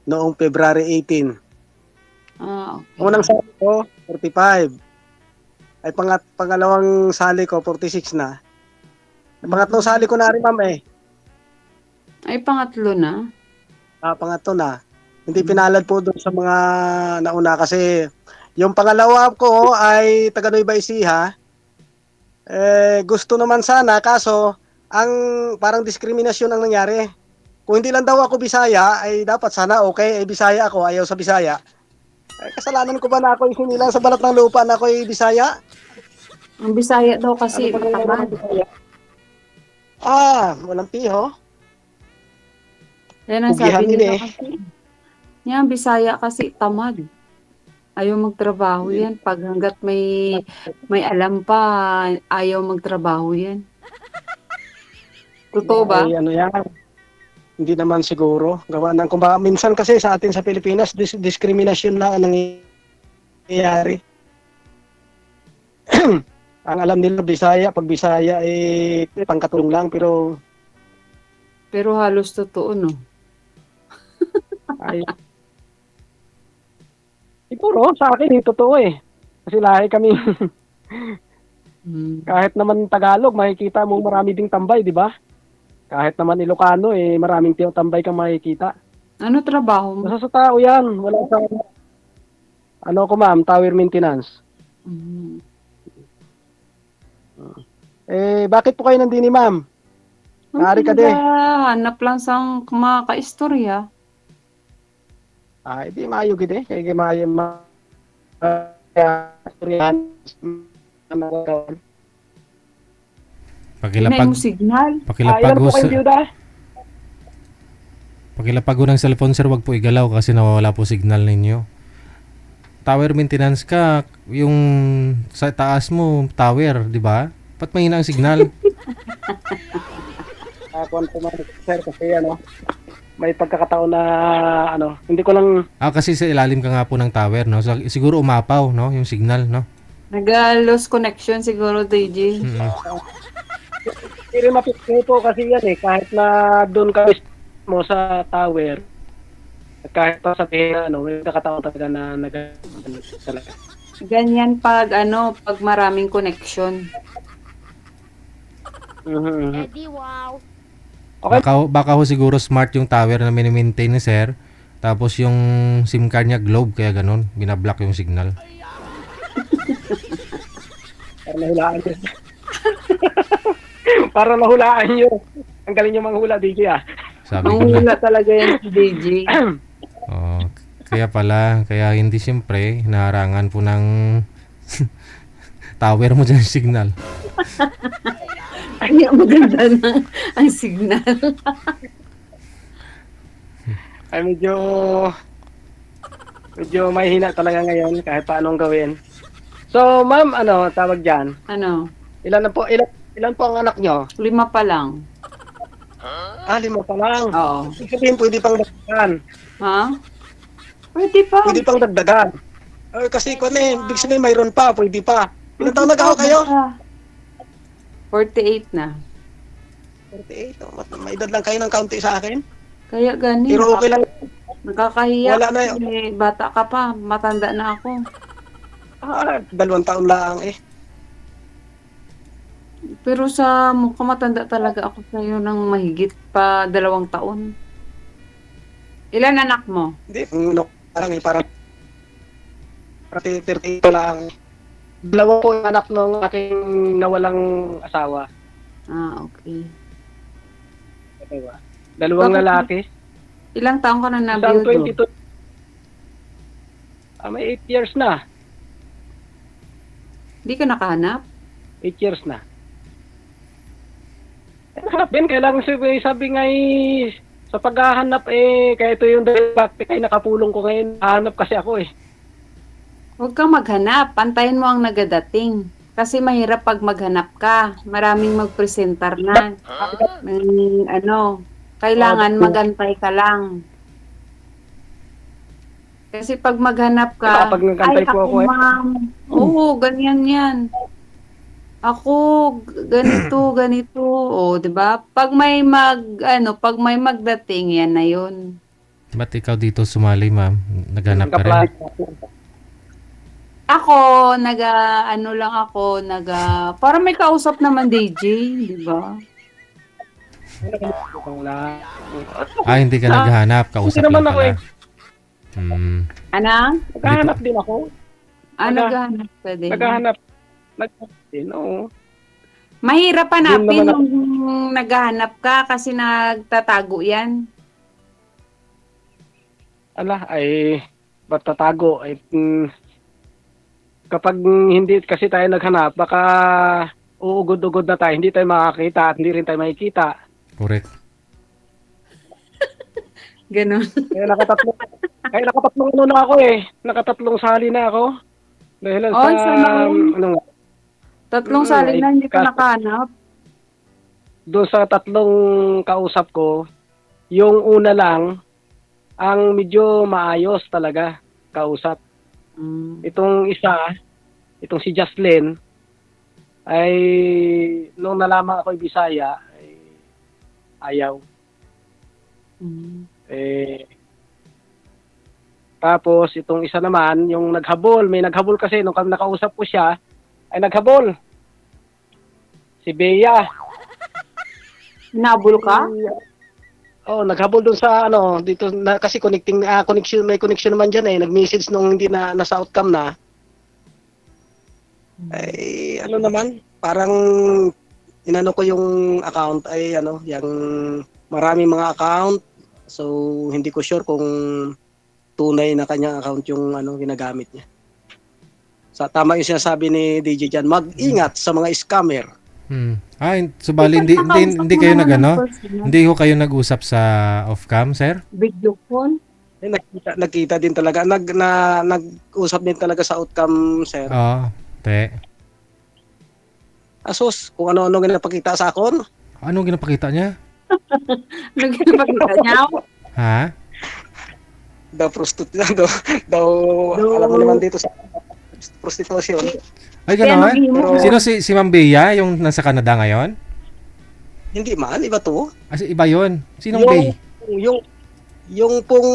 noong February 18. Okay. Unang sali ko, 45. Ay pangalawang sali ko, 46 na. Pangatlong sali ko na rin, ma'am eh. Ay, pangatlo na? Pangatlo na. Hindi pinalad po doon sa mga nauna kasi yung pangalawa ko ay taga Nueva Ecija. Gusto naman sana kaso ang parang diskriminasyon ang nangyari. Kung hindi lang daw ako Bisaya ay dapat sana okay, Bisaya ako, ayaw sa Bisaya. Kasalanan ko ba na ako isinilang sa balat ng lupa na ako ay Bisaya? Ang Bisaya daw Ano kasi ba nangyari ng tamad. Bisaya? Walang piho. Yan ang Pugihan sabi din nila eh. kasi. Yan, Bisaya kasi tamad. Ayaw magtrabaho yan. Pag hanggat may alam pa, ayaw magtrabaho yan. Totoo ba? Ay, ano yan? Hindi naman siguro. Gawa ng kumbaga, minsan kasi sa atin sa Pilipinas, diskriminasyon na ang nangyayari. Ang alam nila Bisaya, pag Bisaya pangkatulong lang Pero halos totoo, no? ay siguro sa akin totoo eh. Kasi lahi kami kahit naman Tagalog, makikita mo marami ding tambay, di ba? Kahit naman Ilocano maraming tambay kang makikita. Ano trabaho mo? Basta sa tao yan, wala sa ano ko ma'am, tower maintenance. Bakit po kayo nandini ma'am? Maaari ka din. Hanap lang sa mga kaistorya. Hindi maayo gid kay maayo Pakilapag mo signal. Ilan po kayong biyuda? Pakilapag ng cellphone sir, wag po igalaw kasi nawawala po signal ninyo. Tower maintenance ka, yung sa taas mo tower, di ba? Ba't mahina ang signal? Ako po sir kasi may pagkakataon na hindi ko lang Kasi sa ilalim ka nga po ng tower, no? So, siguro umapaw, no? Yung signal, no? Nag-lost connection siguro, DJ. hindi rin mapipili po kasi yan kahit na doon ka mo sa tower, kahit pa sabihin na may pagkakataon talaga na talaga. Ganyan pag pag maraming connection. Eddie, wow. Okay. Baka ho siguro smart yung tower na mini-maintain ni sir. Tapos yung SIM card niya globe, kaya ganun. Binablock yung signal. Para nahulaan nyo. Para nahulaan nyo. Ang galing nyo manghula, DJ Sabi ko Manghula na. talaga yan si DJ. Kaya pala, kaya hindi siyempre, naharangan po ng tower mo dyan yung signal. Ay, maganda na ang signal. Ay medyo mahina talaga ngayon kahit paanong gawin. So, ma'am, tawag diyan? Ilan po ang anak nyo? 5 pa lang. 5 pa lang. Oo. Ibig sabihin, pwede pang dagdagan. Ha? Pwede pa. Pwede pang dagdagan. Kasi ibig sabihin, mayroon pa, pwede pa. Ilan taon nag-ako kayo? 48 na. 48. May edad lang kayo ng kaunti sa akin. Kaya gani. Pero okay lang. Nakakahiya. Wala na kasi bata ka pa. Matanda na ako. 2 taon lang Pero sa mukha matanda talaga ako sa'yo ng mahigit pa 2 taon. Ilan anak mo? Hindi, parang parang 30 lang. 2 po yung anak ng aking nawalang asawa. Okay. Diba? 2 lalaki. Ilang taon ka na Isang nabiyudo? 22. May 8 years na. Hindi ka nakahanap? 8 years na. Hanap din, kailangan sabi nga sa paghahanap kaya ito yung bakit kayo nakapulong ko ngayon. Hanap kasi ako Huwag kang maghanap. Pantayin mo ang nagadating. Kasi mahirap pag maghanap ka. Maraming magpresentar na. Kailangan magantay ka lang. Kasi pag maghanap ka, Pag nagantay po ako ma'am. Oo, ganyan yan. Ako, ganito. O, di ba? Pag may magdating, yan na yun. Ba't ikaw dito sumali, ma'am? Naghanap ka rin? Nag-apply ako. Ako, ano lang ako, para may kausap naman DJ, di ba? Wala. Hindi ka naghahanap. Kausap Hindi naman lang ako pala. Anang? Naghahanap din ako. Naghahanap ka din. Naghahanap din, oo. Mahirap hanapin Yun naman nung naghahanap ka kasi nagtatago yan. Ba't tatago? Kapag hindi kasi tayo naghanap, baka uugod-ugod na tayo, hindi tayo makakita at hindi rin tayo makikita. Correct. Ganon. Nakatatlong ano na ako nakatatlong sali na ako. Dahil Oh, sana all. ano nga, Tatlong sali na hindi ka nakahanap. doon sa tatlong kausap ko, yung una lang, ang medyo maayos talaga kausap. Itong si Jocelyn, ay nung nalaman ako Bisaya, ay ayaw. Tapos itong isa naman, yung may naghabol kasi nung kami nakausap ko siya, ay naghabol. Si Bea. Hinabol ka? Naghabol doon sa dito na kasi may connection naman diyan nag-message nung hindi na nasa outcome na. Ay naman, parang inano ko yung account ay yung maraming mga account. So hindi ko sure kung tunay na kanyang account yung ginagamit niya. Tama yung sinasabi ni DJ Jan, mag-ingat sa mga scammer. Subali, hindi kayo hindi ho kayo nag-usap sa off-cam, sir? Video call? Nagkita din talaga. Nag-usap din talaga sa outcome, sir. Oo, te. Asos, kung ano-ano ginapakita sa akon. Anong ginapakita niya? Anong ginapakita niya? Ha? Daw prostitute daw alam mo naman dito sa prostitution. Ay, gano'n? Sino si Ma'am Bea, yung nasa Canada ngayon? Hindi man, iba to. Iba yun. Sinong Bea? Yung pong,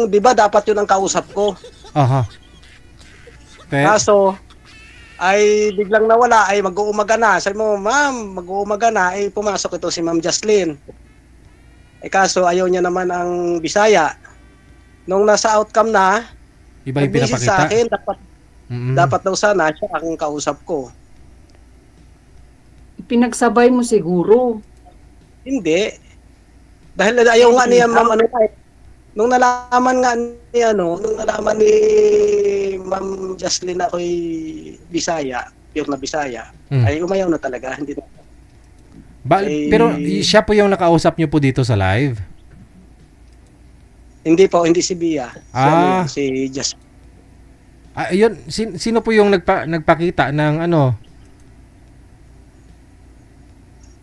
di ba dapat yun ang kausap ko. Aha. Kaso, ay biglang nawala, ay mag-uumaga na. Sabi mo, ma'am, mag-uumaga na, ay pumasok ito si Ma'am Jocelyn. Kaso, ayaw niya naman ang Bisaya. Nung nasa outcome na, iba yung nag-message pinapakita. sa akin, dapat daw sana siya ang kausap ko. Pinagsabay mo siguro. Hindi. Dahil ayaw nga niya, ma'am, nung nalaman ni Ma'am Jocelyn na ako'y Bisaya, pure na Bisaya, ay umayaw na talaga. Hindi na. Pero siya po yung nakausap niyo po dito sa live? Hindi po, hindi si Bia. Si Jocelyn. Yun, sino po yung nagpakita ng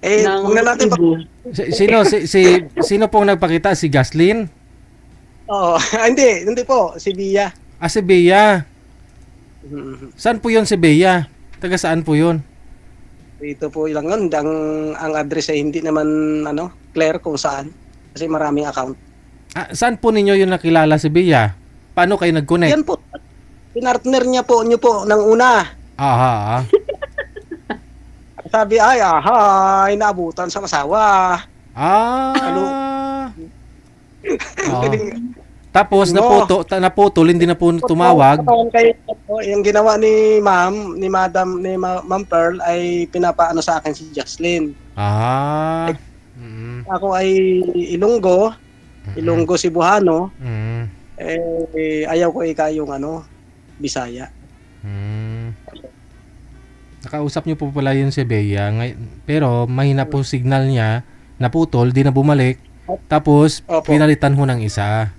Huwag na natin sino pong nagpakita? Si Jocelyn? Oo, hindi po, si Bia. Si Bea. Saan po yun si Bea? Taga saan po yun? Dito po lang yun, ang address ay hindi naman clear kung saan. Kasi maraming account. Saan po ninyo yung nakilala si Bea? Paano kayo nag-connect? Yan po. Pinartner niyo po ng una. Aha. Sabi inaabutan sa asawa. Tapos naputol, hindi na po tumawag. Yung ginawa ni Ma'am Pearl ay pinapaano sa akin si Jocelyn. Ako ay Ilonggo Cebuano. Ayaw ko yung Bisaya. Nakausap niyo po pala yun si Bea, pero mahina po signal niya, naputol, di na bumalik. Tapos pinalitan ho ng isa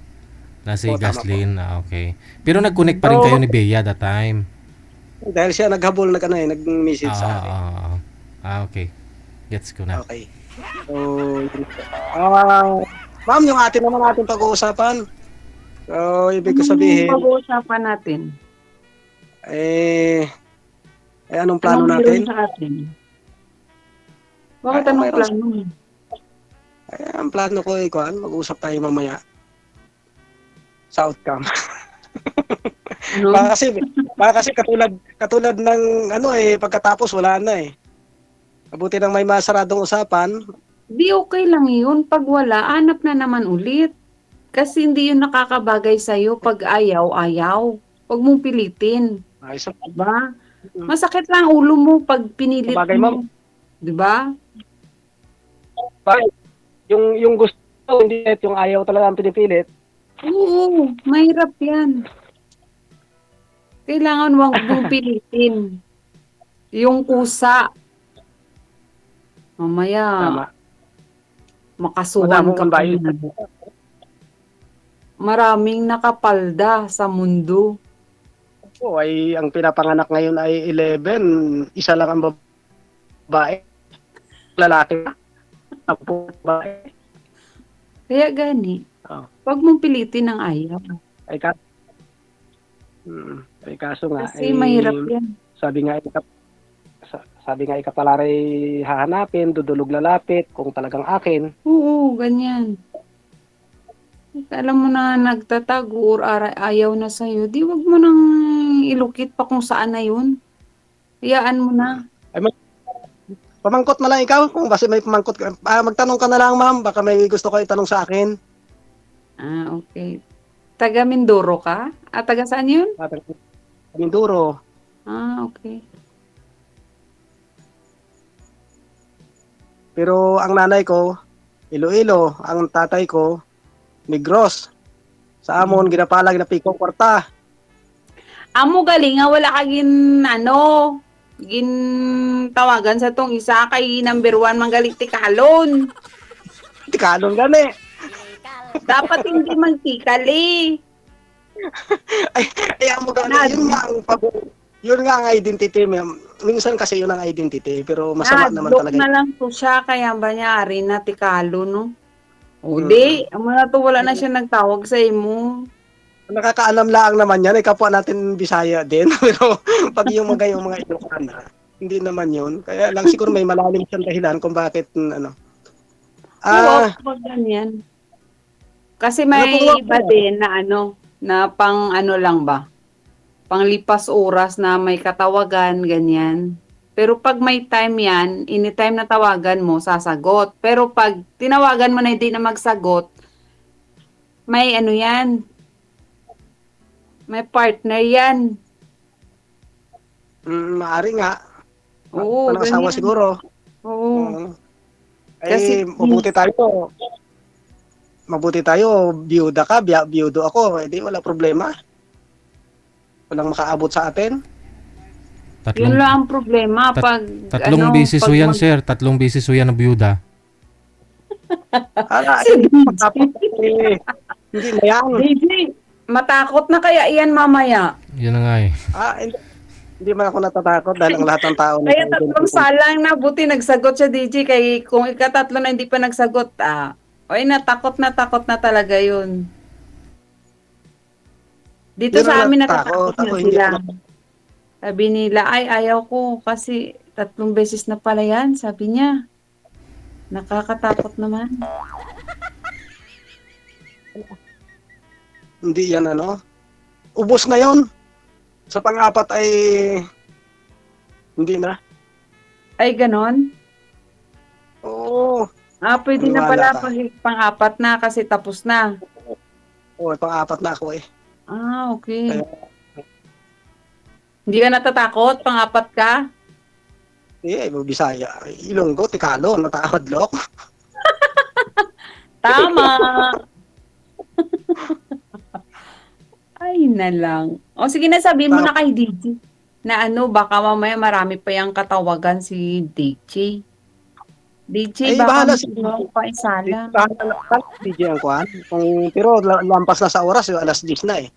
na si Jocelyn. Okay. Pero nag-connect pa rin kayo ni Bea that time. Dahil siya naghabol nag-message sa akin. Okay. Gets ko na. Okay. So, ma'am, yung natin pag-uusapan. So, ibig ko sabihin, Pag-uusapan natin. anong plano natin? Sa atin? Bakit anong plano? Ang plano ko mag-usap tayo mamaya. sa outcome. Ano? Baka kasi katulad ng pagkatapos wala na eh. Mabuti nang may masaradong usapan. Di okay lang yun. Pag wala, hanap na naman ulit. Kasi hindi yun nakakabagay sa'yo. Pag ayaw, ayaw. Huwag mong pilitin. Ayos. Diba? Masakit lang ang ulo mo pag pinilit Sabagay, mo. ma'am. Diba? Yung gusto, hindi yung ayaw talaga ang pinipilit. Oo, mahirap yan. Kailangan wag mong pilitin. Yung kusa. Mamaya, Tama. makasuhan Madamong ka pa unbayo. na. Maraming nakapalda sa mundo. Po ay ang pinapanganak ngayon ay 11, isa lang ang babae. Lalaki. Ang babae. Kaya gani, Oh. wag mong pilitin ang ayaw. Ay kaso nga Kasi mahirap yan. sabi nga ikapalaray hahanapin, dudulog lalapit kung talagang akin. Oo, ganyan. Alam mo na nagtatago or ayaw na sa'yo, di wag mo nang ilukit pa kung saan na yun. Hayaan mo na. Pamangkot na lang ikaw kung basta may pamangkot ka. Magtanong ka na lang, ma'am, baka may gusto ko itanong sa akin. Ah, okay. Taga Mindoro ka? Taga saan yun? Minduro. Ah, okay. Pero ang nanay ko, Iloilo, ang tatay ko, Negros. Sa amon, ginapalag na Pico Kwarta. Amo galing nga wala ka gin tawagan sa tong isa kay number 1 manggalit ti kalon. Tikalon gani. Dapat hindi magtikali. Ay, amo gani, yun nga ang identity, ma'am. Minsan kasi yun ang identity, pero masama naman Nadlok talaga. na lang to siya kaya ba niya ari na ti kalo no? O di, amo na to wala na siya nagtawag sa imo. Nakakaalam lang naman yan, kapwa natin Bisaya din, pero pag yung mga Ilocana, hindi naman yun. Kaya lang siguro may malalim siyang dahilan kung bakit, Oo, pag ganyan. Kasi may iba din na na pang lang ba? Panglipas oras na may katawagan, ganyan. Pero pag may time yan, anytime na tawagan mo, sasagot. Pero pag tinawagan mo na hindi na magsagot, may yan, may partner yan. Maari nga. Oo, Panang-asawa ganyan. siguro. Oo. Ay, Kasi- mabuti tayo, biyuda ka, biyudo ako, edi wala problema. Walang makaabot sa atin. Yun lang ang problema pag Tatlong beses pag so yan, sir. Tatlong beses so yan na byuda. Hindi na yan. DJ, matakot na kaya iyan mamaya. Yan na nga eh. Hindi man ako natatakot dahil ang lahat ng tao Kaya tatlong salang na buti nagsagot siya DJ kay kung ikatatlo na hindi pa nagsagot oy natakot na talaga yun. Dito Yun sa ang amin natakot. natatakot na Ako, hindi sila. ako Sabi nila ay ayaw ko kasi 3 beses na pala yan sabi niya. Nakakatakot naman. Hindi yan ubos na yon. Sa pang-apat ay hindi na. Ay ganon? Oo. Pwede na Maniwala pala ka. pang-apat na kasi tapos na. Oo, pang-apat na ako eh. Okay. Kaya- Hindi ka natatakot? Pang-apat ka? Bisaya. Ilonggo, Tikalo, Natakodlok. Tama! Ay na lang. O sige na, sabihin mo na kay DJ na baka mamaya marami pa yung katawagan si DJ. DJ, Ay, baka bahala mo si pa isala. DJ ang kuhan. Pero lampas na sa oras, 10:00 na eh.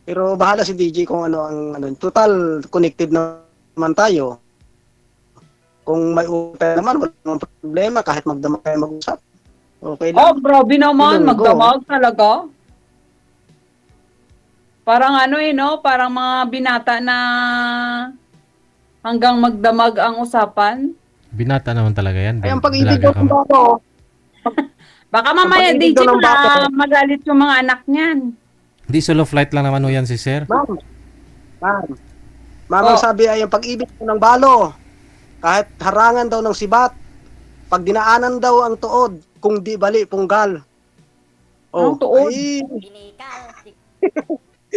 Pero bahala si DJ kung ano ang total connected naman tayo. Kung may utay naman, wala namang problema kahit magdamag tayo mag-usap. Okay lang. Grabe naman, Ilonggo. magdamag talaga. Parang parang mga binata na hanggang magdamag ang usapan. Binata naman talaga yan. Ay, ang pag-ibig Dalaga ko ka. ako. Baka mamaya pag-ibig DJ daw ng bata. magalit yung mga anak niyan. Hindi solo flight lang naman ho yan si sir. Ma'am, ma'am. Ma'am, ang Oh. sabi ay ang pag-ibig ko ng balo. Kahit harangan daw ng sibat. Pag dinaanan daw ang tuod, kung di bali, punggal. Ang tuod? Ay,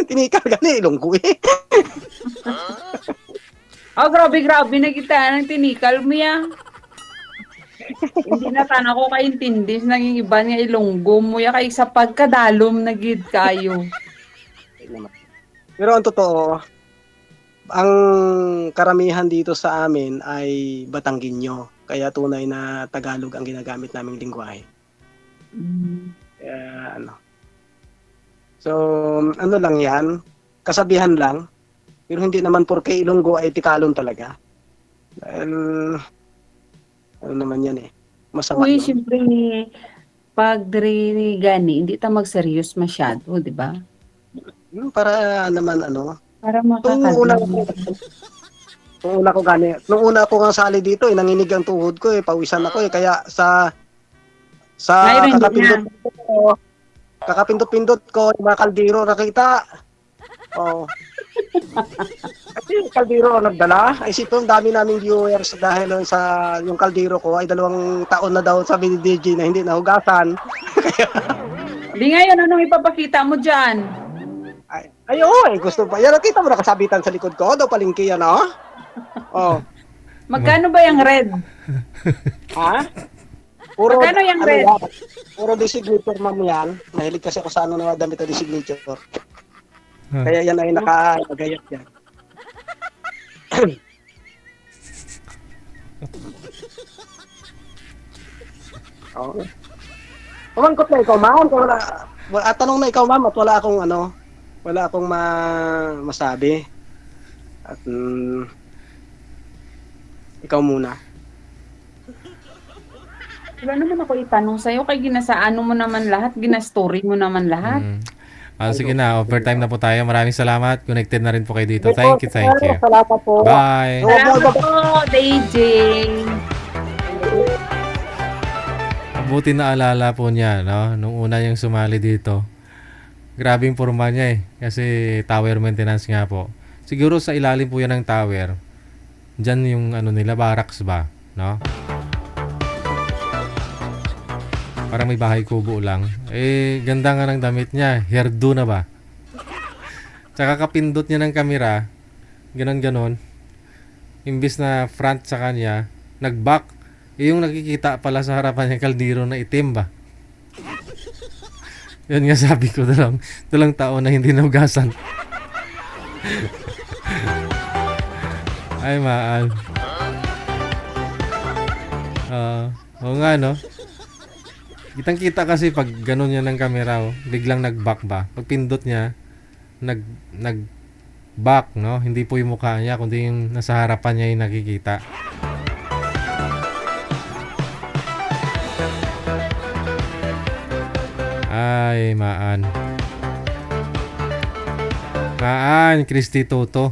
tinikal gani, ilonggo eh. Grabe, nagita ng tinikal mo ya. Hindi na tan ako kaintindi, naging iba niya ilonggo mo ya, kay sa pagkadalom na gid kayo. Pero ang totoo, ang karamihan dito sa amin ay Batanggenyo. Kaya tunay na Tagalog ang ginagamit naming lingwahe. Mm. Kaya ano. So, ano lang yan, kasabihan lang. Pero hindi naman porke Ilonggo ay Tikalon talaga. Dahil, ano naman yan eh. Masama Uy, yun. siyempre, pag diri gani, hindi ta magseryos masyado, di ba? Para naman ano. Para Nung una, makakalimutan. nung una ko nga sali dito, nanginig ang tuhod ko eh. Pawisan ako eh. Kaya sa Ngayon, hindi kakapindot ko, yung mga kaldero nakita. Oh. Kasi yung kaldero ang nagdala. Ay sito, ang dami naming viewers dahil sa yung kaldero ko ay 2 taon na daw sabi ni DJ na hindi nahugasan. Di ngayon, anong ipapakita mo dyan? Ay, gusto pa. Yan, nakita mo nakasabitan sa likod ko. Daw palengke yan, oh. Oh. Magkano ba yung red? Ha? Puro, Magkano yung red? yan? Puro designator, ma'am, yan. Mahilig kasi ako sa ano na damit na designator. Kaya yan ay nakagayat yan. Oh. Pumangkot na ikaw, ma'am. Tanong na ikaw, ma'am, at wala akong masabi. At ikaw muna. Wala naman ako itanong sa'yo, kay ginasaano mo naman lahat, ginastory mo naman lahat. Sige na, overtime na po tayo. Maraming salamat. Connected na rin po kayo dito. Thank you. Salamat po. Bye. Salamat po, DJ. Buti na alala po niya, no? Nung una niyang sumali dito. Grabing forma niya eh. Kasi tower maintenance nga po. Siguro sa ilalim po yan ng tower. Diyan yung ano nila, barracks ba? No? Parang may bahay kubo lang. Ganda nga ng damit niya. Hairdo na ba? Tsaka kapindot niya ng kamera. Ganon-ganon. Imbis na front sa kanya, nag-back. Yung nakikita pala sa harapan niya, kaldero na itim ba? Yun nga sabi ko, dalang taon na hindi naugasan. Ay, maal. Oo nga, no? Kitang-kita kasi pag ganun yan ng kamera, biglang nag-back ba? Pag pindot niya, nag-back, no? Hindi po yung mukha niya, kundi yung nasa harapan niya yung nakikita. Ay, maan. Maan, Christy Toto.